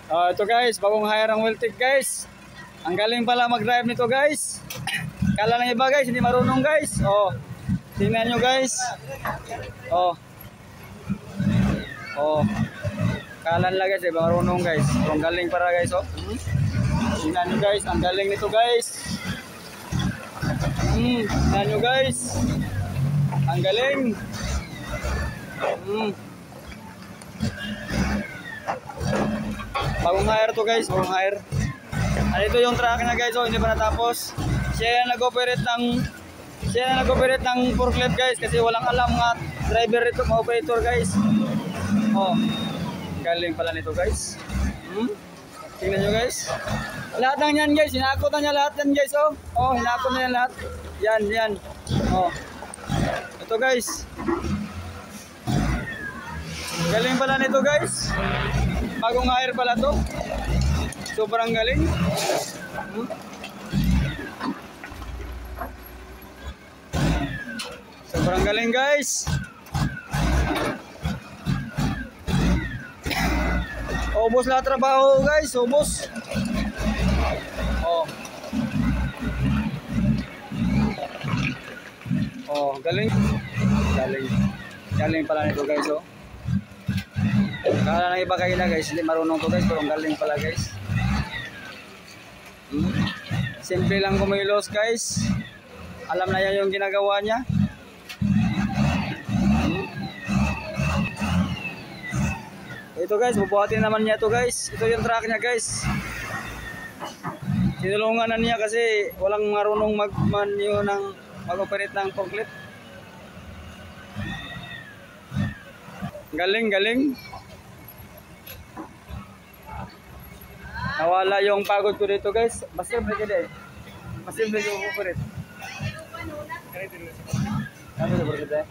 Ito guys, bagong hire ang Weltic guys. Ang galing pala mag-drive nito guys. Kala ng iba guys, hindi marunong guys. Oh, tingnan nyo guys. Oh. Oh. Kala nila guys, iba marunong guys. So, ang galing para guys, oh. Tingnan nyo guys, ang galing nito guys. Tingnan nyo guys. Ang galing. Bagong hire to guys, bagong hire. Ito yung truck na guys, oh, hindi pa natapos. Siya yung nag-operate ng forklift guys kasi walang alam nga driver ito, operator guys. Oh, galing pala nito guys. Tingnan nyo guys. Lahat ng yan guys, hinakot na niya lahat yan guys, oh. Oh, hinakot na yan lahat. Yan. Oh. Ito guys. Galing pala nito guys. Bagong hire pala to. Sobrang galing. Sobrang galing guys. Ubos lahat trabaho guys, ubos. Oh. Oh, galing. Galing pala nito guys, oh. Kala ng iba kayo na guys, hindi marunong to guys, pero ang galing pala guys. Simple lang kumilos guys. Alam na yan yung ginagawa niya. Ito guys, bubuhatin naman niya to guys. Ito yung truck niya guys. Tinulungan na niya kasi walang marunong mag-operate ng forklift. Galing. Nawala yung pagod ko dito guys. Masimple ka din. Masimple yung operate. Ano sa forklift eh?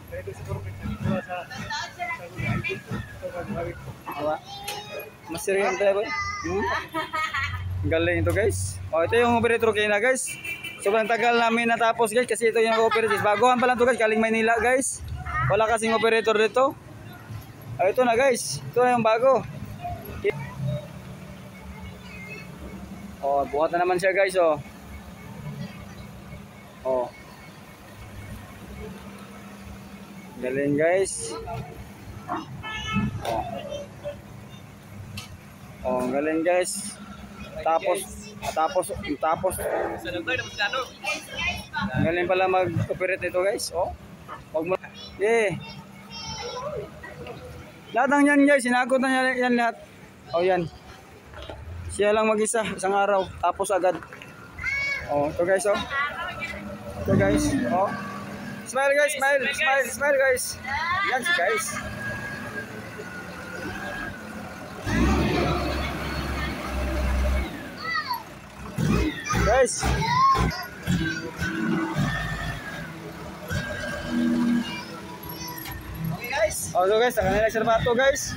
Masir yung tayo boy. Galing ito guys. Oh, ito yung operator kayo na guys. Sobrang tagal namin natapos guys kasi ito yung operator. Baguhan pa lang ito guys, galing Maynila guys. Wala kasing operator dito. Oh, ito na guys. Ito na yung bago. Oh, buhat na naman siya guys, oh. Oh. Galing guys. Oh, galing guys. Tapos. Galing pala mag-operate ito guys, oh. Lahat ng yan guys, sinakot na yan lahat. Oh, yan. Siya lang mag-isa, isang araw, tapos agad. Oh, ito guys, oh. Ito guys, oh. Smile guys, smile guys. Yan si guys. Guys. Okay guys. Oh, so guys, saka nila serbato guys.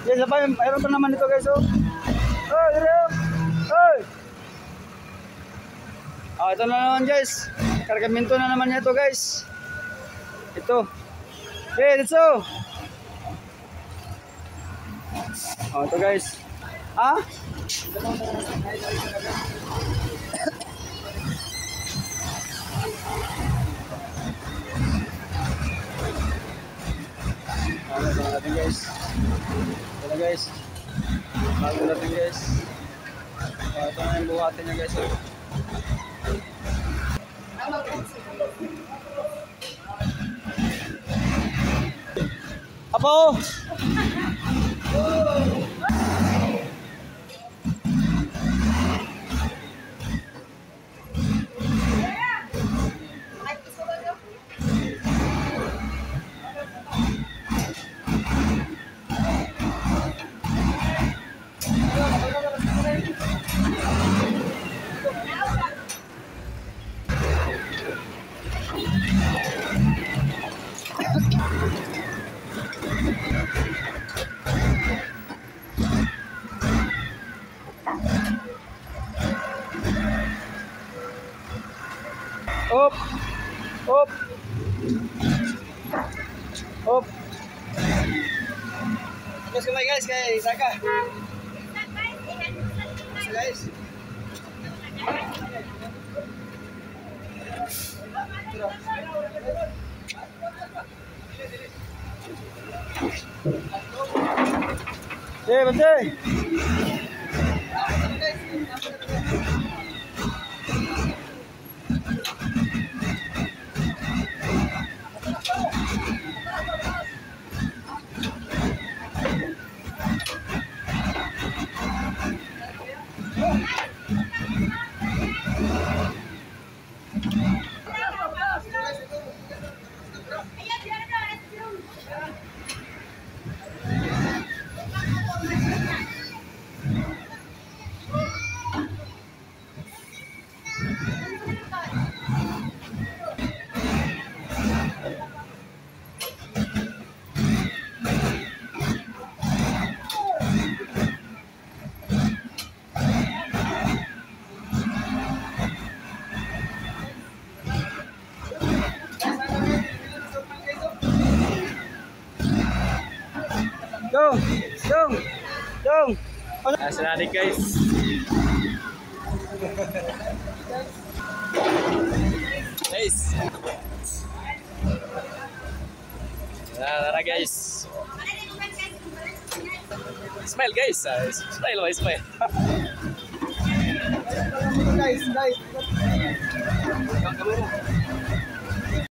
Yes, mayroon pa naman ito guys, oh. Oh, oh. Oh, ito na naman guys. Kargamento na naman niya ito guys. Ito. Okay, let's go. Oh, ito guys. Ah? Ito natin guys. Ito na guys. Bago natin guys. Ito na yung buhatin niya guys. Apo! Up. Up. Up. Terus kembali guys, kayak Saka. guys. Bante. Dong. Nasa natin guys. Guys. Tara guys. Smile guys. Smile. Guys. Kamu.